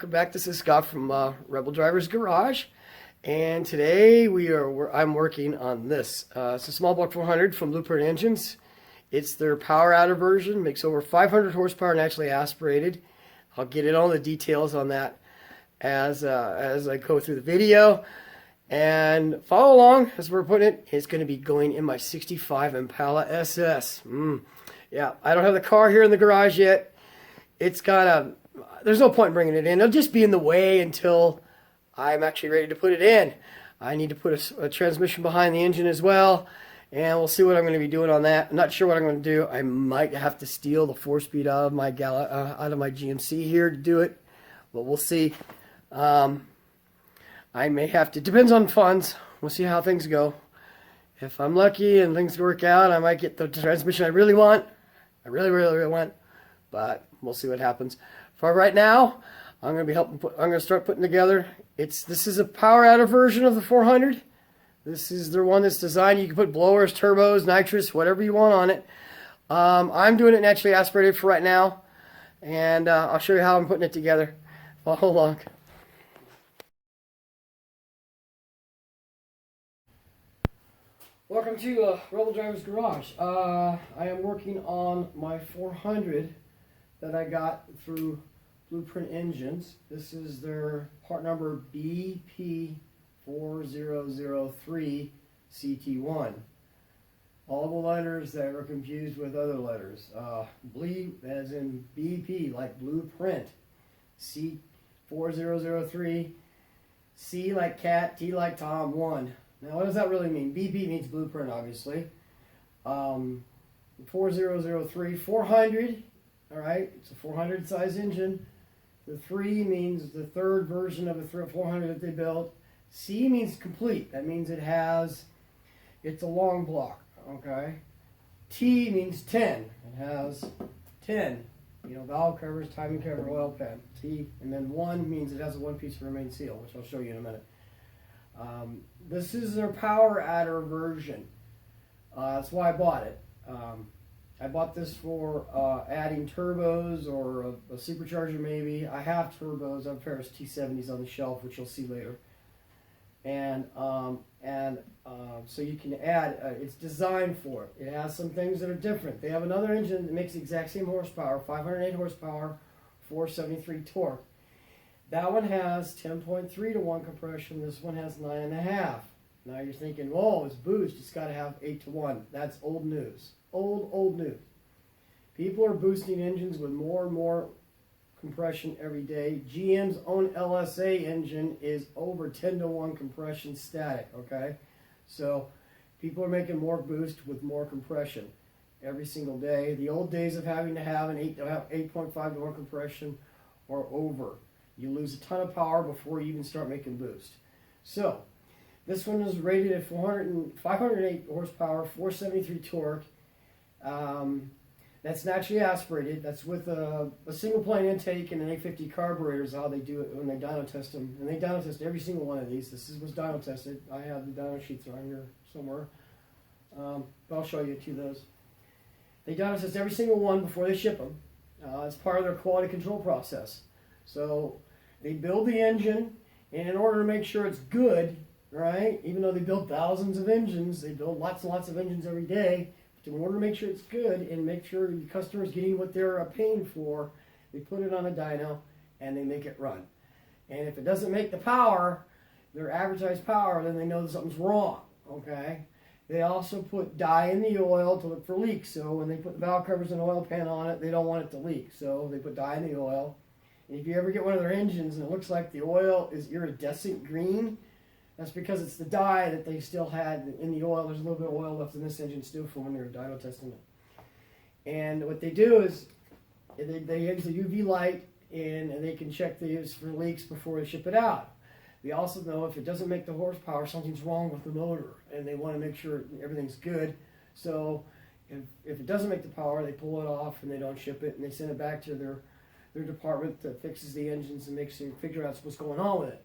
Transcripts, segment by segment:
Welcome back. This is Scott from Rebel Driver's Garage, and today I'm working on this. It's a small block 400 from BluePrint engines. It's their power adder version. Makes over 500 horsepower naturally aspirated. I'll get in all the details on that as I go through the video, and follow along as we're putting it. It's going to be going in my '65 Impala SS. Yeah, I don't have the car here in the garage yet. There's no point in bringing it in. It'll just be in the way until I'm actually ready to put it in. I need to put a transmission behind the engine as well, and we'll see what I'm going to be doing on that. I'm not sure what I'm going to do. I might have to steal the 4-speed out of my GMC here to do it, but we'll see. I may have to. Depends on funds. We'll see how things go. If I'm lucky and things work out, I might get the transmission I really want. I really want, but we'll see what happens. For right now, I'm going to start putting together. This is a power adder version of the 400. This is the one that's designed. You can put blowers, turbos, nitrous, whatever you want on it. I'm doing it naturally aspirated for right now, and I'll show you how I'm putting it together. Follow along. Welcome to Rebel Driver's Garage. I am working on my 400 that I got through BluePrint engines. This is their part number BP4003CT1. All the letters that are confused with other letters. Blue as in BP, like Blueprint. C4003. C like cat, T like Tom, 1. Now what does that really mean? BP means Blueprint, obviously. 4003, 400. Alright, it's a 400 size engine. The 3 means the third version of a 400 that they built. C means complete. That means it's a long block. Okay. T means 10. It has 10. Valve covers, timing cover, oil pan. T, and then 1 means it has a one-piece remain seal, which I'll show you in a minute. This is their power adder version. That's why I bought it. I bought this for adding turbos or a supercharger maybe. I have turbos. I have a pair of T70s on the shelf, which you'll see later. And so you can add, it's designed for it. It has some things that are different. They have another engine that makes the exact same horsepower, 508 horsepower, 473 torque. That one has 10.3 to 1 compression. This one has 9.5. Now you're thinking, whoa, it's boost. It's got to have 8 to 1. That's old news. Old news. People are boosting engines with more and more compression every day. GM's own LSA engine is over 10 to 1 compression static, okay? So people are making more boost with more compression every single day. The old days of having to have an 8.5 to 1 compression are over. You lose a ton of power before you even start making boost. So this one is rated at 508 horsepower, 473 torque. That's naturally aspirated. That's with a single plane intake and an 850 carburetor is how they do it when they dyno test them. And they dyno test every single one of these. This was dyno tested. I have the dyno sheets around here somewhere. But I'll show you 2 of those. They dyno test every single one before they ship them. It's part of their quality control process. So they build the engine, and in order to make sure it's good, right? Even though they build thousands of engines, they build lots and lots of engines every day. In order to make sure it's good and make sure the customer's getting what they're paying for, they put it on a dyno and they make it run. And if it doesn't make the power, their advertised power, then they know that something's wrong. Okay. They also put dye in the oil to look for leaks. So when they put the valve covers and oil pan on it, they don't want it to leak. So they put dye in the oil. And if you ever get one of their engines and it looks like the oil is iridescent green, that's because it's the dye that they still had in the oil. There's a little bit of oil left in this engine still from when they were dyno testing it. And what they do is they use the UV light and they can check these for leaks before they ship it out. They also know if it doesn't make the horsepower, something's wrong with the motor, and they want to make sure everything's good. So if it doesn't make the power, they pull it off and they don't ship it, and they send it back to their department that fixes the engines and makes you figure out what's going on with it.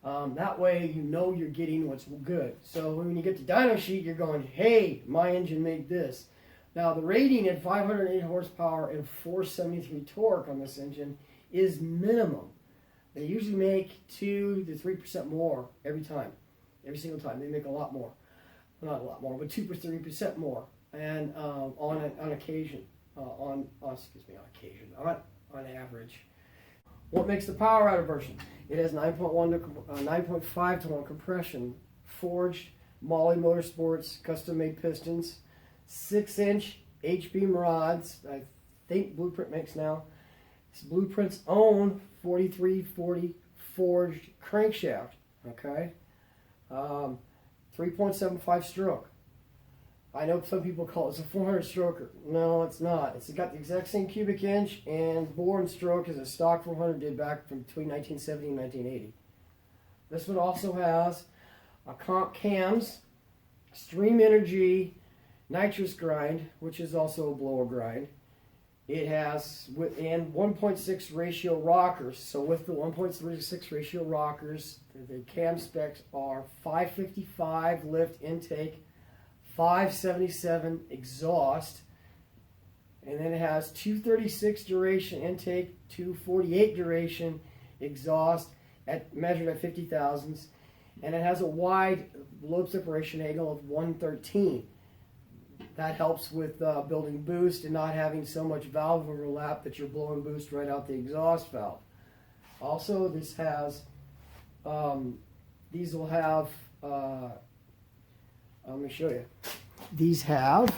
That way you know you're getting what's good. So when you get the dyno sheet, you're going, hey, my engine made this. Now the rating at 508 horsepower and 473 torque on this engine is minimum. They usually make 2 to 3% more every time. Every single time. They make a lot more. Well, not a lot more, but 2 to 3% more. And on occasion. On average. What makes the power outer version? It has 9.5 to 1 compression, forged Holley Motorsports custom-made pistons, 6-inch H-beam rods. I think BluePrint makes now. It's BluePrint's own 4340 forged crankshaft. Okay, 3.75 stroke. I know some people call it a 400 stroker. No, it's not. It's got the exact same cubic inch and bore and stroke as a stock 400 did back from between 1970 and 1980. This one also has a comp cams, stream energy, nitrous grind, which is also a blower grind. It has and 1.6 ratio rockers. So with the 1.36 ratio rockers, the cam specs are 555 lift intake, 577 exhaust, and then it has 236 duration intake, 248 duration exhaust measured at 50 thousandths, and it has a wide lobe separation angle of 113. That helps with building boost and not having so much valve overlap that you're blowing boost right out the exhaust valve. Also, this has these will have let me show you. These have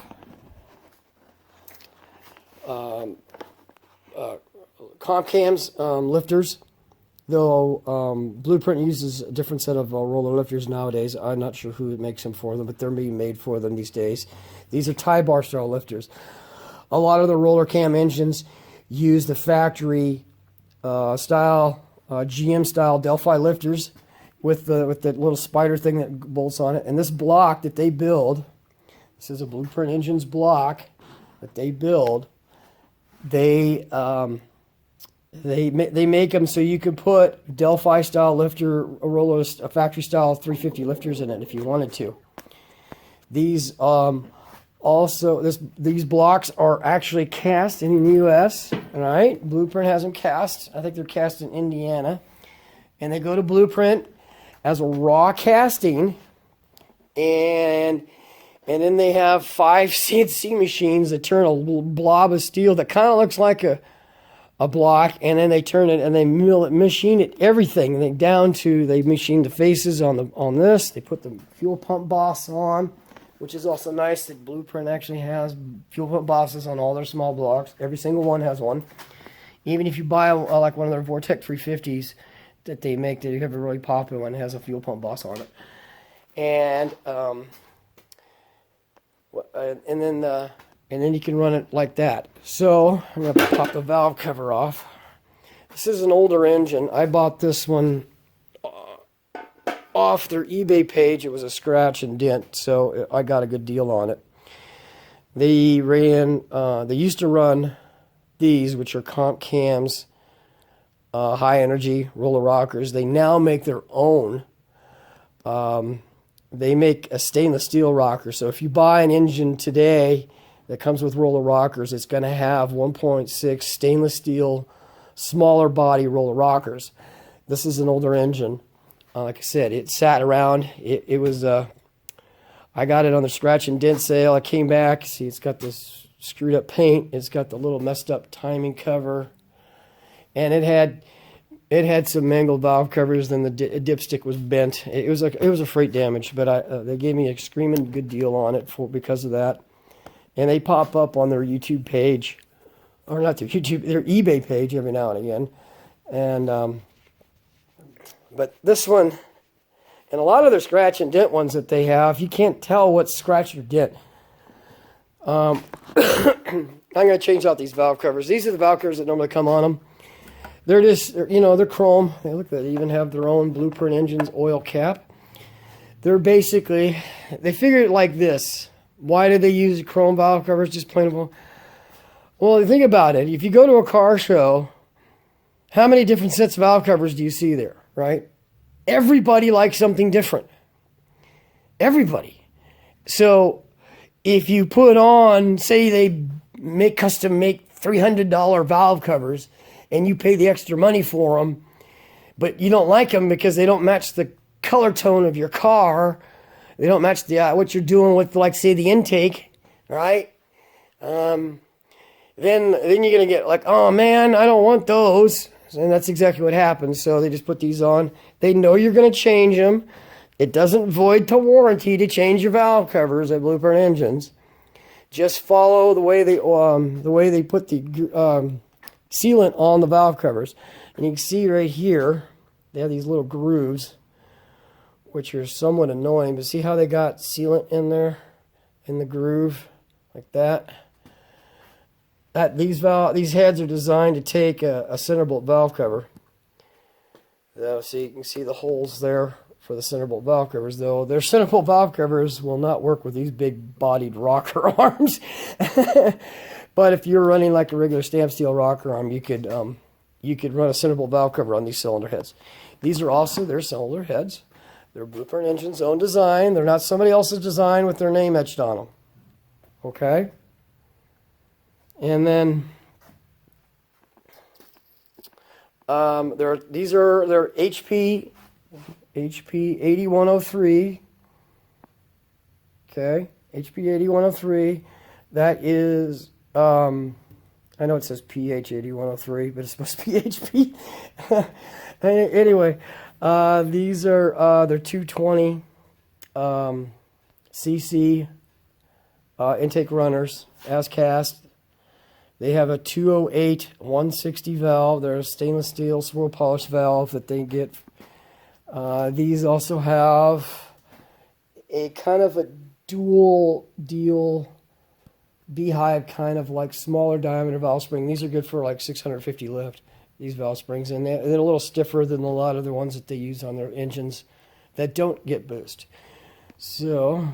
comp cams lifters, though BluePrint uses a different set of roller lifters nowadays. I'm not sure who makes them for them, but they're being made for them these days. These are tie bar style lifters. A lot of the roller cam engines use the factory style, GM style Delphi lifters with the little spider thing that bolts on it. And this block that they build, this is a BluePrint Engines block that they build. They make them so you can put Delphi style lifter, a factory style 350 lifters in it if you wanted to. These these blocks are actually cast in the U.S. All right, BluePrint has them cast. I think they're cast in Indiana, and they go to BluePrint as a raw casting, and then they have 5 CNC machines that turn a little blob of steel that kind of looks like a block, and then they turn it and they machine it everything. And they machine the faces on this. They put the fuel pump boss on, which is also nice that BluePrint actually has fuel pump bosses on all their small blocks. Every single one has one. Even if you buy like one of their Vortec 350s that they make, they have a really popular one that has a fuel pump boss on it. And then you can run it like that. So I'm going to pop the valve cover off. This is an older engine. I bought this one off their eBay page. It was a scratch and dent, so I got a good deal on it. They used to run these, which are comp cams, high energy roller rockers. They now make their own. They make a stainless steel rocker. So if you buy an engine today that comes with roller rockers, it's going to have 1.6 stainless steel, smaller body roller rockers. This is an older engine. Like I said, it sat around. It was, I got it on the scratch and dent sale. I came back. See, it's got this screwed up paint. It's got the little messed up timing cover. And it had some mangled valve covers, and the dipstick was bent. It was a freight damage, but they gave me a screaming good deal on it because of that. And they pop up on their YouTube page, or not their YouTube, their eBay page every now and again. And but this one, and a lot of their scratch and dent ones that they have, you can't tell what's scratch or dent. I'm going to change out these valve covers. These are the valve covers that normally come on them. They're just, they're chrome. They even have their own BluePrint Engines oil cap. They're basically, they figure it like this. Why do they use chrome valve covers? Just plain old. Well, think about it. If you go to a car show, how many different sets of valve covers do you see there, right? Everybody likes something different. Everybody. So if you put on, say they custom make $300 valve covers, and you pay the extra money for them, but you don't like them because they don't match the color tone of your car. They don't match the what you're doing with, like, say, the intake, right? Then you're gonna get like, oh man, I don't want those, and that's exactly what happens. So they just put these on. They know you're gonna change them. It doesn't void to warranty to change your valve covers at BluePrint engines. Just follow the way they put the sealant on the valve covers, and you can see right here they have these little grooves, which are somewhat annoying. But see how they got sealant in there, in the groove, like that. These heads are designed to take a centerbolt valve cover. So you can see the holes there for the centerbolt valve covers, though their centerbolt valve covers will not work with these big bodied rocker arms. But if you're running like a regular stamp steel rocker arm, you could run a centerbolt valve cover on these cylinder heads. These are also their cylinder heads. They're BluePrint engine's own design. They're not somebody else's design with their name etched on them. Okay? And then these are their HP 8103. Okay, HP 8103. That is, I know it says PH 8103, but it's supposed to be HP. Anyway, these are they're 220 cc intake runners as cast. They have a 208 160 valve. They're a stainless steel swirl polish valve that they get. These also have a kind of a dual deal beehive, kind of like smaller diameter valve spring. These are good for like 650 lift, these valve springs, and they're a little stiffer than a lot of the ones that they use on their engines that don't get boost. So,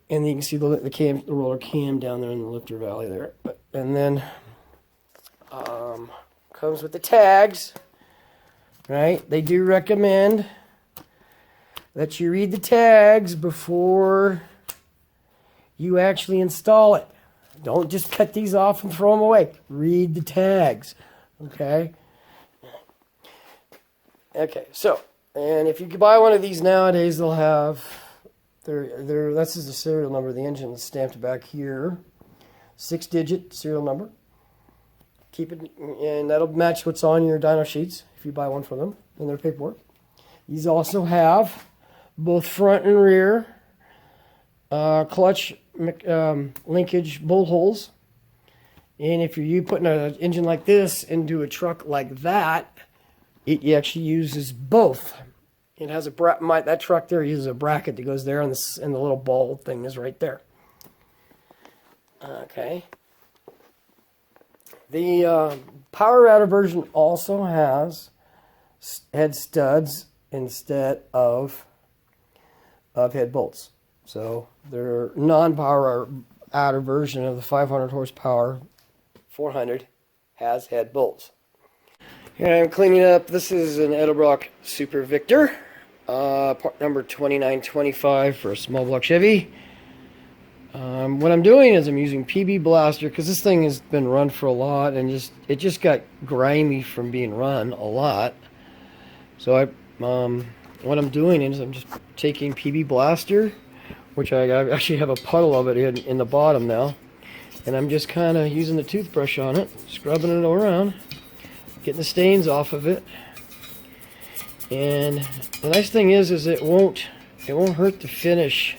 and you can see the roller cam down there in the lifter valley there. And then comes with the tags, right? They do recommend that you read the tags before you actually install it. Don't just cut these off and throw them away. Read the tags, okay? Okay, so, and if you could buy one of these nowadays, they'll have this is the serial number of the engine stamped back here. 6-digit serial number. Keep it, and that'll match what's on your dyno sheets if you buy one from them in their paperwork. These also have both front and rear clutch linkage bolt holes. And if you're putting an engine like this into a truck like that, it actually uses both. It has that truck there uses a bracket that goes there, and the little ball thing is right there. Okay. The Power Router version also has head studs instead of head bolts. So their non-Power Router version of the 500 horsepower 400 has head bolts. Here I'm cleaning up. This is an Edelbrock Super Victor, part number 2925 for a small block Chevy. What I'm doing is I'm using PB Blaster because this thing has been run for a lot, and it just got grimy from being run a lot. So what I'm doing is I'm just taking PB Blaster, which I actually have a puddle of it in the bottom now, and I'm just kind of using the toothbrush on it, scrubbing it around, getting the stains off of it. And the nice thing is it won't hurt the finish.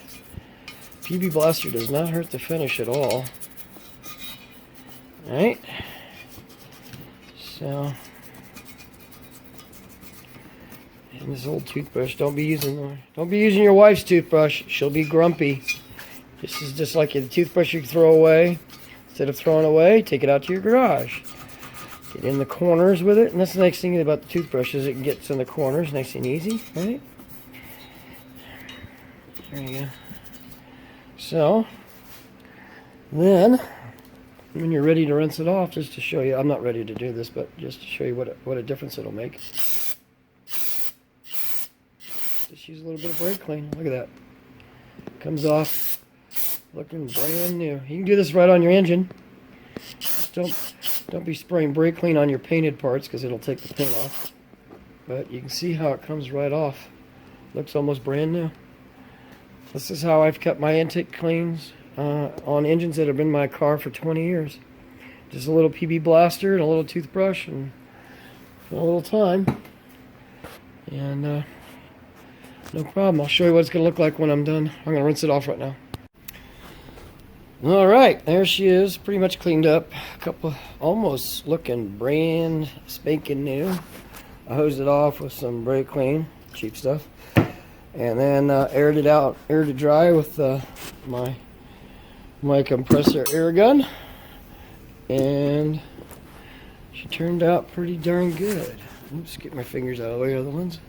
PB Blaster does not hurt the finish at all. Alright. So, and this old toothbrush, don't be using your wife's toothbrush. She'll be grumpy. This is just like the toothbrush you throw away. Instead of throwing away, take it out to your garage. Get in the corners with it, and that's the nice thing about the toothbrush is it gets in the corners nice and easy, right? There you go. So, then, when you're ready to rinse it off, just to show you, I'm not ready to do this, but just to show you what a difference it'll make. Just use a little bit of brake clean. Look at that. Comes off looking brand new. You can do this right on your engine. Just don't be spraying brake clean on your painted parts because it'll take the paint off. but you can see how it comes right off. Looks almost brand new. This is how I've kept my intake cleans on engines that have been in my car for 20 years. Just a little PB blaster and a little toothbrush and a little time. And no problem. I'll show you what it's going to look like when I'm done. I'm going to rinse it off right now. Alright, there she is. Pretty much cleaned up. A couple, almost looking brand spanking new. I hosed it off with some brake clean, cheap stuff. And then aired it dry with my compressor air gun. And she turned out pretty darn good. Oops, get my fingers out of the way of the lens.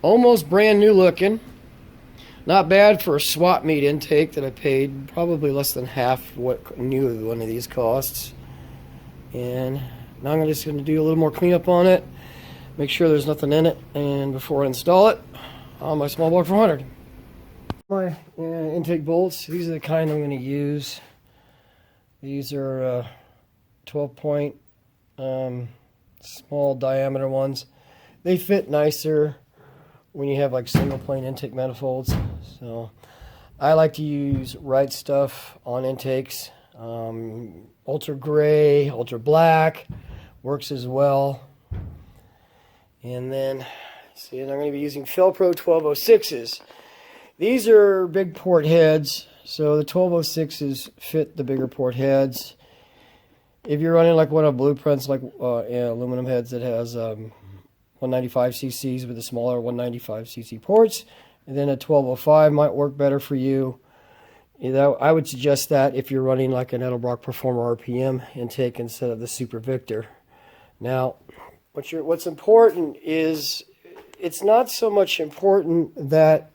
Almost brand new looking. Not bad for a swap meet intake that I paid probably less than half what new one of these costs. And now I'm just going to do a little more cleanup on it. Make sure there's nothing in it. And before I install it on my small block 400. My intake bolts, these are the kind I'm going to use. These are 12-point small diameter ones. They fit nicer when you have like single plane intake manifolds. So I like to use Right Stuff on intakes. Ultra gray, ultra black works as well. And then see, I'm going to be using Felpro 1206s. These are big port heads, so the 1206s fit the bigger port heads. If you're running like one of BluePrints, like aluminum heads that has 195 cc's with the smaller 195 cc ports, and then a 1205 might work better for you. I would suggest that if you're running like an Edelbrock Performer RPM intake instead of the Super Victor. Now, what's important is it's not so much important that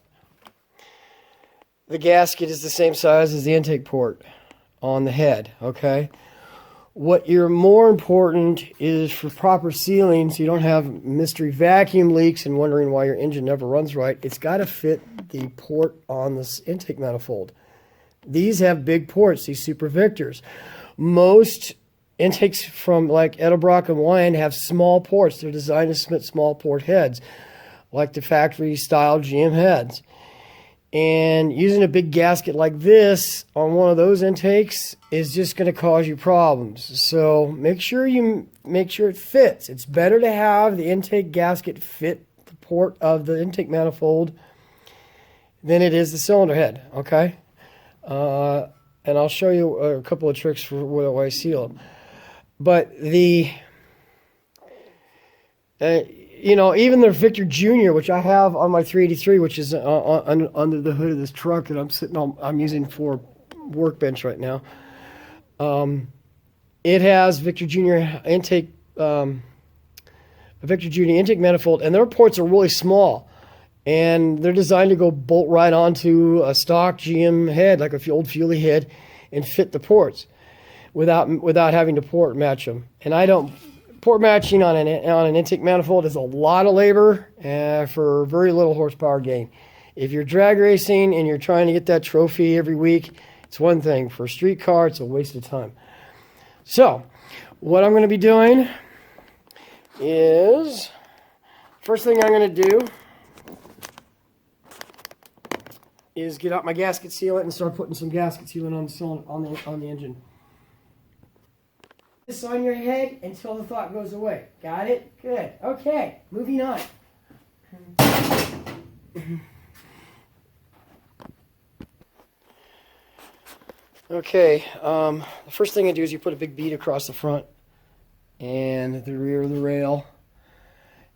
the gasket is the same size as the intake port on the head, okay? What you're more important is for proper sealing so you don't have mystery vacuum leaks and wondering why your engine never runs right. It's got to fit the port on this intake manifold. These have big ports, these Super Victors. Most intakes from like Edelbrock and Lion have small ports. They're designed to fit small port heads, like the factory style GM heads. And using a big gasket like this on one of those intakes is just going to cause you problems. So make sure it fits. It's better to have the intake gasket fit the port of the intake manifold than it is the cylinder head, okay? And I'll show you a couple of tricks for the way I seal them. But even the Victor Jr., which I have on my 383, which is under the hood of this truck that I'm using for workbench right now. It has Victor Jr. intake, Victor Jr. intake manifold, and their ports are really small, and they're designed to go bolt right onto a stock GM head, like a old Fuelie head, and fit the ports without having to port match them. And I don't. Port matching on an intake manifold is a lot of labor for very little horsepower gain. If you're drag racing and you're trying to get that trophy every week, it's one thing. For a street car, it's a waste of time. So, what I'm going to be doing is, first thing I'm going to do is get out my gasket sealant and start putting some gasket sealant on the engine. This on your head until the thought goes away. Got it? Good. Okay, moving on. Okay, the first thing I do is you put a big bead across the front and the rear of the rail.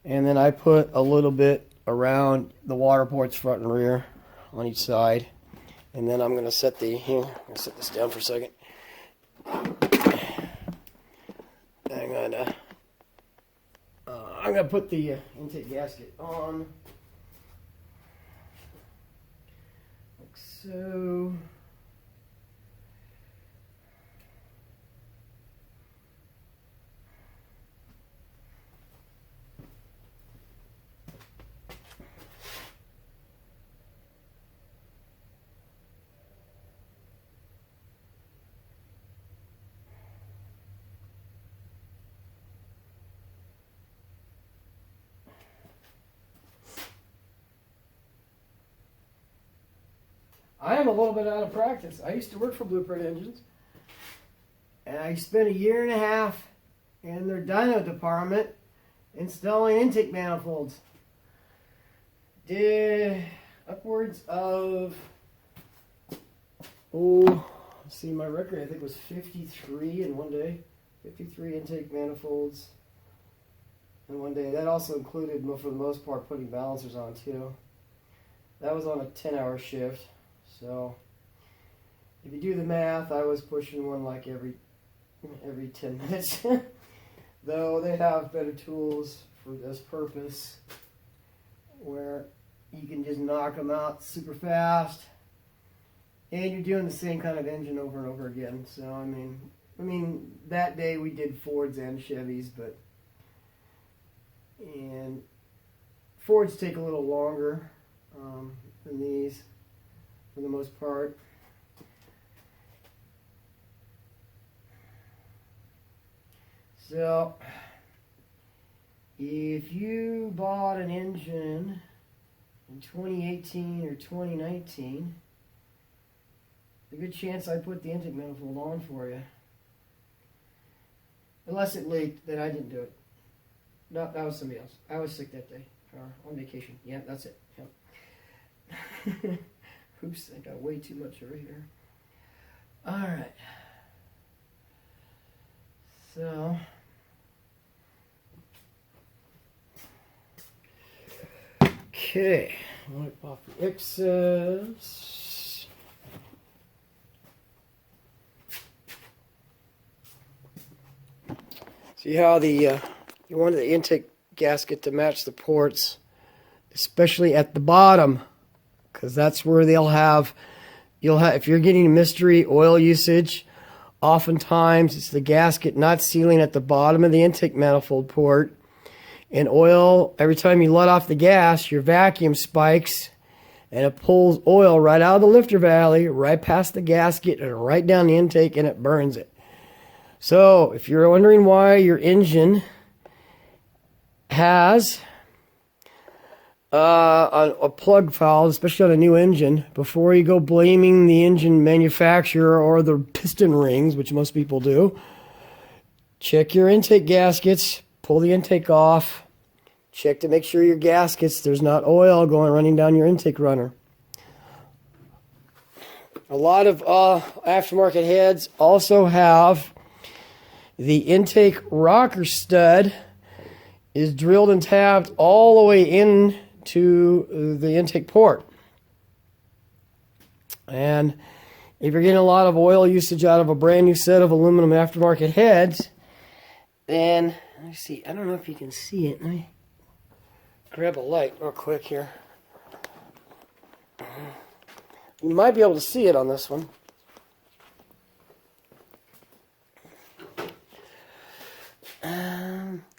And then I put a little bit around the water ports front and rear on each side. And then I'm going to set I'm going to set this down for a second. I'm going to put the intake gasket on, like so. I am a little bit out of practice. I used to work for BluePrint engines, and I spent a year and a half in their dyno department installing intake manifolds. Did upwards of, let's see, my record I think was 53 in one day. 53 intake manifolds in one day. That also included, for the most part, putting balancers on too. That was on a 10-hour shift. So if you do the math, I was pushing one like every 10 minutes. Though they have better tools for this purpose, where you can just knock them out super fast, and you're doing the same kind of engine over and over again. So I mean that day we did Fords and Chevys, and Fords take a little longer than these for the most part. So if you bought an engine in 2018 or 2019, a good chance I put the intake manifold on for you. Unless it leaked, then I didn't do it. No, that was somebody else. I was sick that day, or on vacation. Yeah, that's it. Yep. Oops, I got way too much over here. All right. So okay, wipe off the excess. See how you want the intake gasket to match the ports, especially at the bottom, because that's where you'll have if you're getting mystery oil usage, oftentimes it's the gasket not sealing at the bottom of the intake manifold port. And oil, every time you let off the gas, your vacuum spikes and it pulls oil right out of the lifter valley, right past the gasket and right down the intake, and it burns it. So if you're wondering why your engine has a plug valve, especially on a new engine, before you go blaming the engine manufacturer or the piston rings, which most people do, check your intake gaskets, pull the intake off, check to make sure your gaskets, there's not oil running down your intake runner. A lot of aftermarket heads also have the intake rocker stud is drilled and tapped all the way into the intake port. And if you're getting a lot of oil usage out of a brand new set of aluminum aftermarket heads, then, let me see, I don't know if you can see it. Let me grab a light real quick here. You might be able to see it on this one.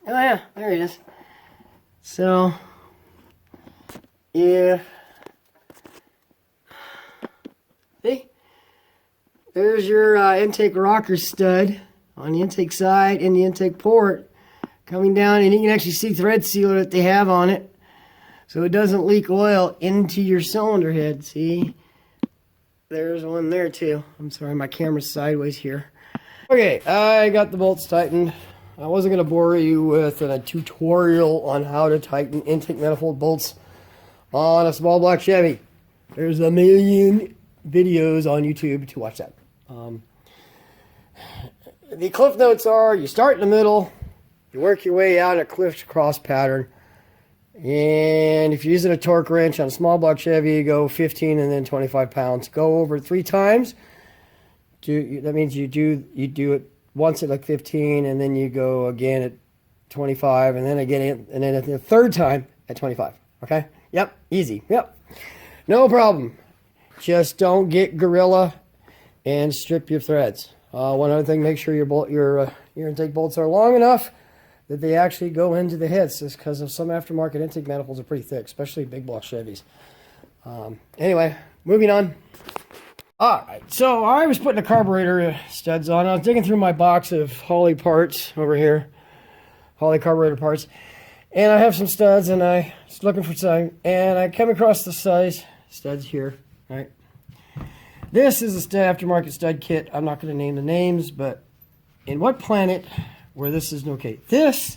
Oh yeah, there it is. So, yeah. See? There's your intake rocker stud on the intake side and the intake port coming down, and you can actually see thread sealer that they have on it, so it doesn't leak oil into your cylinder head. See? There's one there too. I'm sorry, my camera's sideways here. Okay, I got the bolts tightened. I wasn't going to bore you with a tutorial on how to tighten intake manifold bolts on a small block Chevy. There's a million videos on YouTube to watch that. The cliff notes are, you start in the middle, you work your way out in a crisscross pattern, and if you're using a torque wrench on a small block Chevy, you go 15 and then 25 pounds. Go over 3 times. That means you do it once at like 15, and then you go again at 25, and then again, and then at the third time at 25. Okay? Yep, easy. Yep, no problem. Just don't get gorilla and strip your threads. One other thing, make sure your intake bolts are long enough that they actually go into the heads, just because of some aftermarket intake manifolds are pretty thick, especially big block Chevys. Anyway, moving on. Alright, so I was putting the carburetor studs on. I was digging through my box of Holley parts over here. Holley carburetor parts. And I have some studs, and I was looking for some. And I came across the size studs here. Right? This is a aftermarket stud kit. I'm not going to name the names, but in what planet where this is okay? This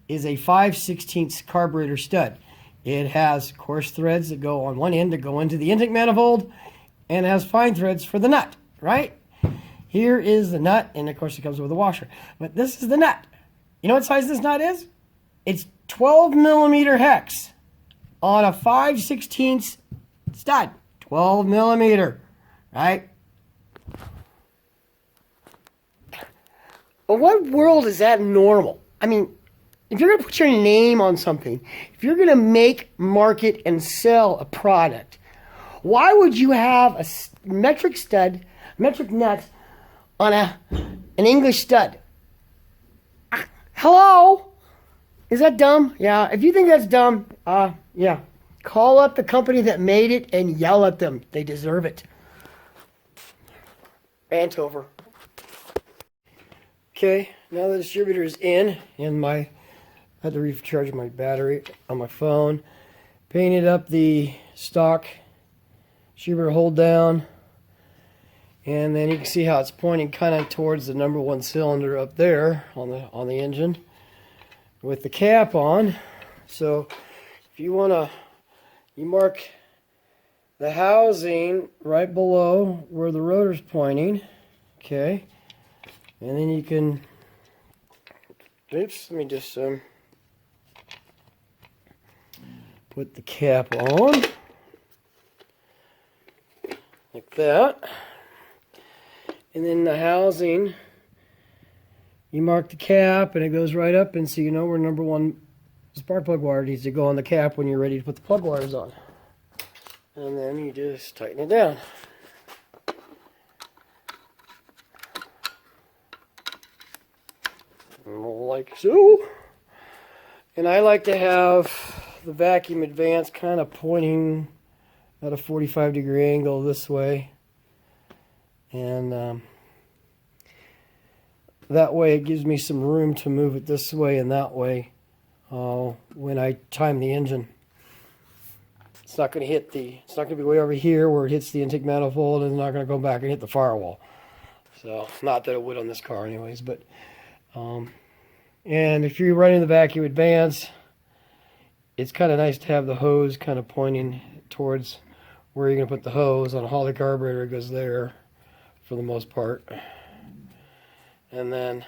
is a 5/16 carburetor stud. It has coarse threads that go on one end to go into the intake manifold, and it has fine threads for the nut, right? Here is the nut, and of course it comes with a washer. But this is the nut. You know what size this nut is? It's 12 millimeter hex on a 5/16 stud. 12 millimeter, right? But what world is that normal? I mean, if you're going to put your name on something, if you're going to make, market, and sell a product, why would you have a metric nut on an English stud? Hello? Is that dumb? Yeah. If you think that's dumb, yeah. Call up the company that made it and yell at them. They deserve it. Rant over. Okay, now the distributor is in, and I had to recharge my battery on my phone. Painted up the stock distributor hold down, and then you can see how it's pointing kind of towards the number 1 cylinder up there on the engine with the cap on. So if you want to, you mark the housing right below where the rotor's pointing, okay, and then you can, oops, let me just put the cap on like that, and then the housing, you mark the cap and it goes right up, and so you know where number 1 spark plug wire needs to go on the cap when you're ready to put the plug wires on. And then you just tighten it down. Like so. And I like to have the vacuum advance kind of pointing at a 45-degree angle this way. And that way it gives me some room to move it this way and that way when I time the engine. It's not going to hit it's not going to be way over here where it hits the intake manifold, and it's not going to go back and hit the firewall. So, not that it would on this car anyways, but and if you're running the vacuum advance, it's kind of nice to have the hose kind of pointing towards where you're going to put the hose. On a Holley carburetor, it goes there for the most part. And then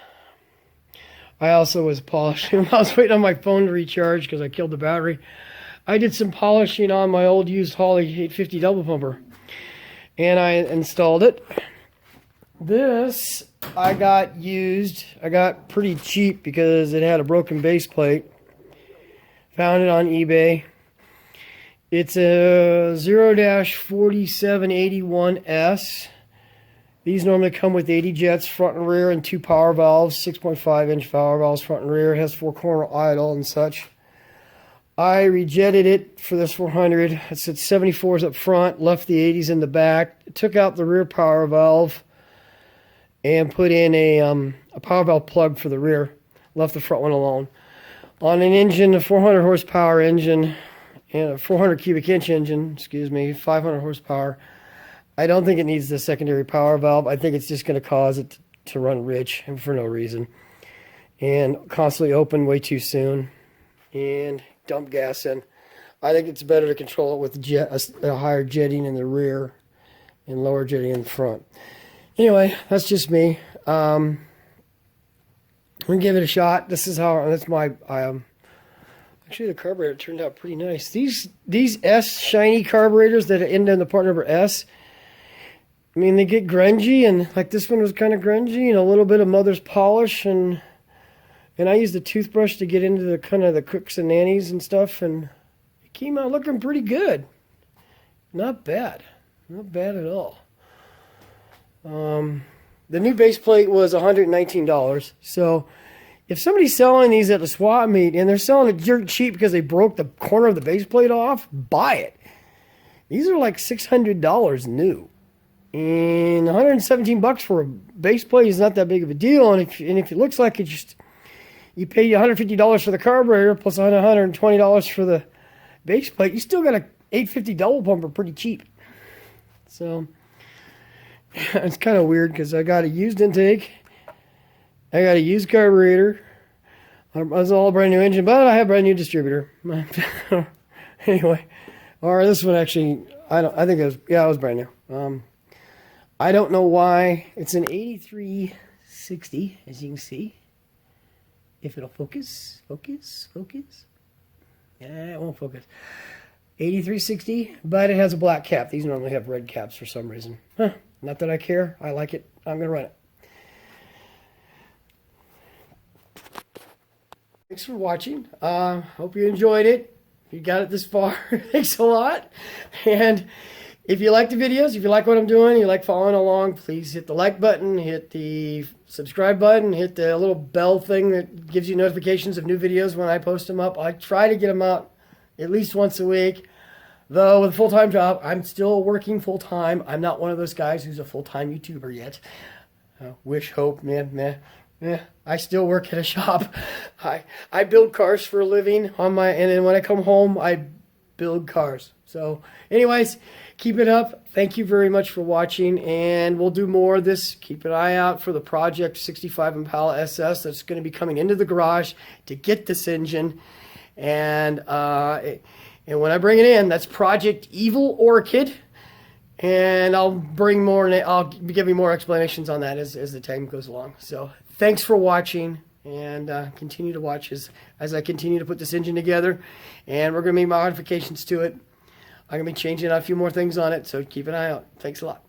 I also was polishing. I was waiting on my phone to recharge because I killed the battery. I did some polishing on my old used Holley 850 double pumper, and I installed it. This I got used. I got pretty cheap because it had a broken base plate. Found it on eBay. It's a 0-4781S. These normally come with 80 jets front and rear and 2 power valves, 6.5-inch power valves front and rear. It has 4-corner idle and such. I rejetted it for this 400. It said 74s up front, left the 80s in the back. Took out the rear power valve and put in a power valve plug for the rear. Left the front one alone. On an engine, a 400 horsepower engine, and a 400 cubic inch engine, 500 horsepower. I don't think it needs the secondary power valve. I think it's just going to cause it to run rich and for no reason. And constantly open way too soon. And dump gas in. I think it's better to control it with a higher jetting in the rear and lower jetting in the front. Anyway, that's just me. I'm gonna give it a shot. That's my actually the carburetor turned out pretty nice. These S shiny carburetors that end in the part number S, I mean, they get grungy, and like this one was kind of grungy and a little bit of mother's polish, and I used a toothbrush to get into the kind of the crooks and nannies and stuff, and it came out looking pretty good. Not bad. Not bad at all. The new base plate was $119. So if somebody's selling these at a swap meet and they're selling it dirt cheap because they broke the corner of the base plate off, buy it. These are like $600 new. And $117 for a base plate is not that big of a deal. And if it looks like it you pay $150 for the carburetor plus $120 for the base plate, you still got a 850 double pumper pretty cheap. So It's kind of weird because I got a used intake, I got a used carburetor. It's all a brand new engine, but I have a brand new distributor. Anyway, or this one actually, I think it was, yeah, it was brand new. I don't know why. It's an 8360, as you can see. If it'll focus. Yeah, it won't focus. 8360, but it has a black cap. These normally have red caps for some reason. Huh, not that I care. I like it. I'm going to run it. Thanks for watching. Hope you enjoyed it. If you got it this far, thanks a lot. And if you like the videos, if you like what I'm doing, you like following along, please hit the like button, hit the subscribe button, hit the little bell thing that gives you notifications of new videos when I post them up. I try to get them out at least once a week. Though with a full-time job, I'm still working full-time. I'm not one of those guys who's a full-time YouTuber yet. Wish, hope, man. I still work at a shop. I build cars for a living and then when I come home, I build cars. So anyways, keep it up. Thank you very much for watching, and we'll do more of this. Keep an eye out for the Project 65 Impala SS that's going to be coming into the garage to get this engine. And when I bring it in, that's Project Evil Orchid. And I'll bring more, and I'll be giving more explanations on that as the time goes along. So thanks for watching, and continue to watch as I continue to put this engine together. And we're going to make modifications to it. I'm going to be changing out a few more things on it, so keep an eye out. Thanks a lot.